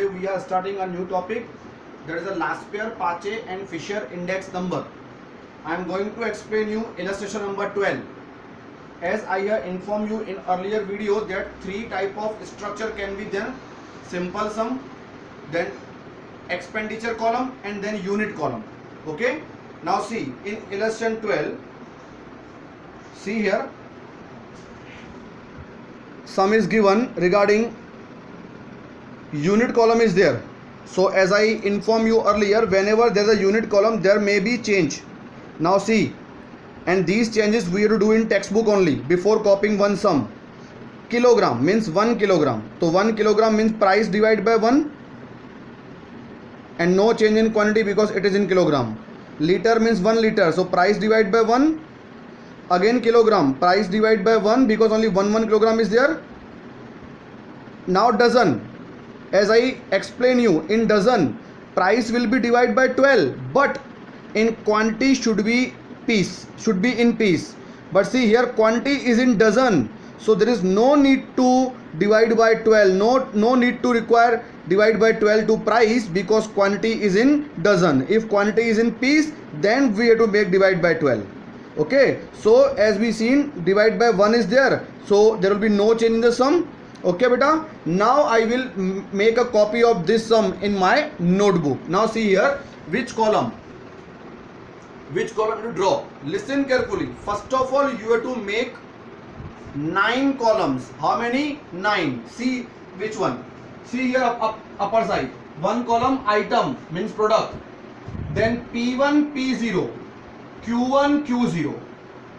we are starting a new topic, that is the Laspeyres, Pache and Fisher index number. I am going to explain you illustration number 12. As I have informed you in earlier video that three type of structure can be there: simple sum, then expenditure column, and then unit column. Okay, now see in illustration 12, see here, sum is given regarding unit column is there. So as I informed you earlier, whenever there is a unit column there may be change. Now see, and these changes we have to do in textbook only before copying one sum. Kilogram means 1 kilogram, so 1 kilogram means price divided by 1 and no change in quantity because it is in kilogram. Liter means 1 liter, so price divided by 1, again kilogram, price divided by 1 because only 1 kilogram is there. Now dozen, as I explain you, in dozen price will be divided by 12, but in quantity should be in piece. But see here quantity is in dozen, so there is no need to divide by 12, no need to require divide by 12 to price because quantity is in dozen. If quantity is in piece, then we have to make divide by 12. Okay, so as we seen, divide by 1 is there, so there will be no change in the sum. Okay beta, now I will make a copy of this sum in my notebook. Now see here, which column to draw. Listen carefully. First of all, you have to make 9 columns. How many? 9. See which one. See here, upper side, one column item means product, then P1 P0, Q1 Q0.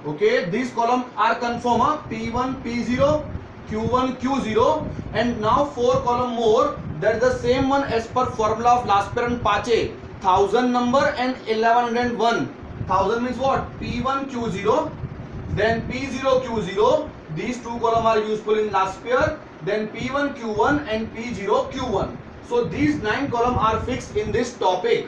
Okay, these columns are confirm, P1 P0, Q1 Q0, and now 4 column more, that is the same one as per formula of Laspeyres and Pache, 1000 number and 1101. 1000 means what? P1 Q0, then P0 Q0. These two columns are useful in Laspeyres, then P1 Q1 and P0 Q1. So these 9 columns are fixed in this topic.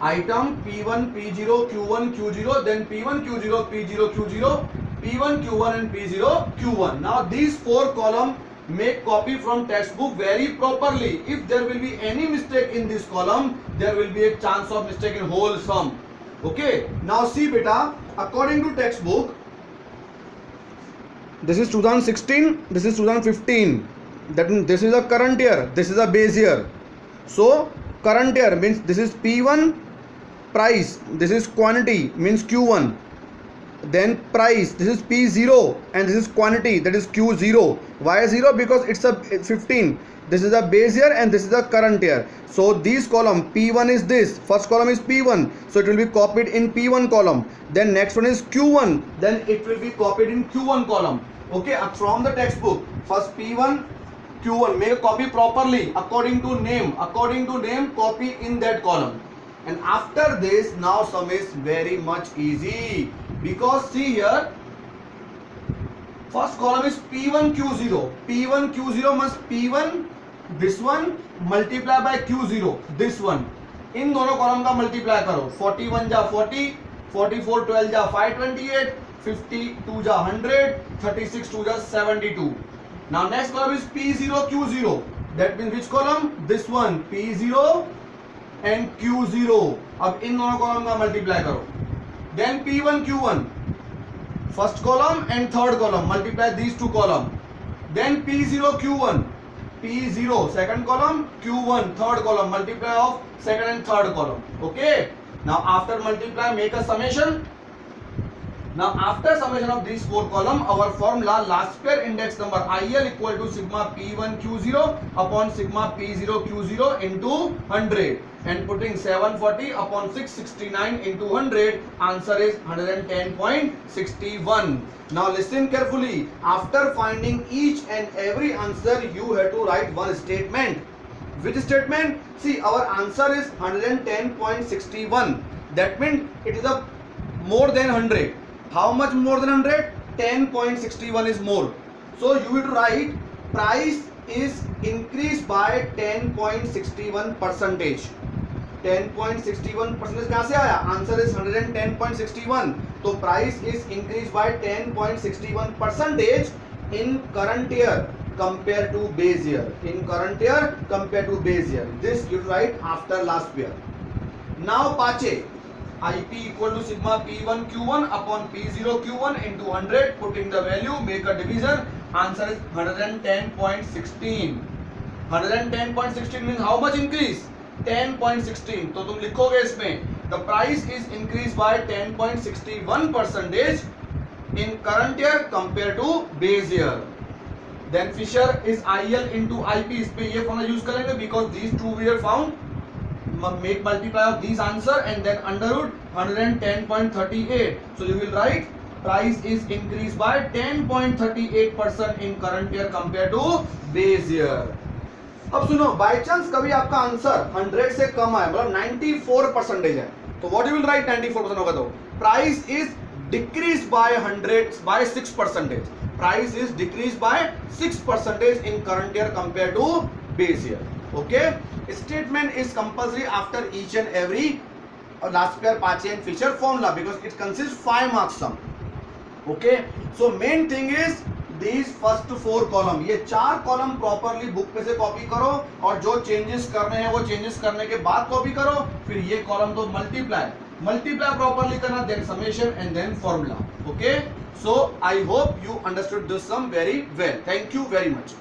Item P1 P0 Q1 Q0, then P1 Q0 P0 Q0, P1 Q1 and P0 Q1. Now these 4 columns make copy from textbook very properly. If there will be any mistake in this column, there will be a chance of mistake in whole sum. Okay, now see beta, according to textbook, this is 2016, this is 2015, that means this is a current year, this is a base year. So current year means this is P1 price, this is quantity means Q1, then price, this is P0, and this is quantity, that is Q0. Why 0? Because it's 15. This is a base year and this is the current year. So these column P1 is this, first column is P1, so it will be copied in P1 column. Then next one is Q1, then it will be copied in Q1 column. Okay, from the textbook, first P1 Q1, make a copy properly according to name, copy in that column. And after this, now sum is very much easy, because see here, first column is P1 Q0. P1 Q0 must P1, this one, multiply by Q0, this one. इन दोनों column का multiply करो, 41 जा 40, 44 12 जा 528, 52 जा 100, 36 2 जा 72. Now next column is P0 Q0. That means which column? This one, P0 and Q0. अब इन दोनों column का मल्टीप्लाई करो. Then P1 Q1. First column and third column, multiply these two columns. Then P0 Q1, P0 second column, Q1 third column, multiply of second and third column. Okay, now after multiply make a summation. Now after summation of these 4 columns, our formula Laspeyres index number IL equal to sigma P1 Q0 upon sigma P0 Q0 into 100, and putting 740 upon 669 into 100, answer is 110.61. Now listen carefully. After finding each and every answer, you have to write one statement. Which statement? See, our answer is 110.61. That means it is a more than 100. How much more than 100? 10.61 is more. So you will write price is increased by 10.61 percentage. 10.61 percentage कहाँ से आया? Answer is 110.61. तो price is increased by 10.61 percentage in current year. compare to base year. In current year compare to base year. This you write after last year. Now Pache, IP equal to sigma P1 Q1 upon P0 Q1 into 100. Putting the value, make a division. Answer is 110.16. 110.16 means how much increase? 10.16. तो तुम लिखोगे इसमें the price is increased by 10.61% in current year compared to base year. Then Fisher is IL into IP. इस पे ये formula use करेंगे because these two we have found. Make multiply of these answer and then under root 110.38. So you will write price is increased by 10.38% in current year compared to base year. अब सुनो, by chance कभी आपका answer 100 से कम आए, मतलब 94% है, तो what you will write? 94% होगा तो price is decrease by 100 by 6%. Price is decrease by 6% in current year compare to base year. Okay, statement is compulsory after each and every last pair Pache and Fisher formula because it consists 5 marks sum. Okay, so main thing is these first 4 column, ये 4 column properly book पे से copy करो और जो changes करने हैं वो changes करने के बाद copy करो. फिर ये column तो multiply properly करना, then summation and then formula. Okay, so I hope you understood this sum very well. Thank you very much.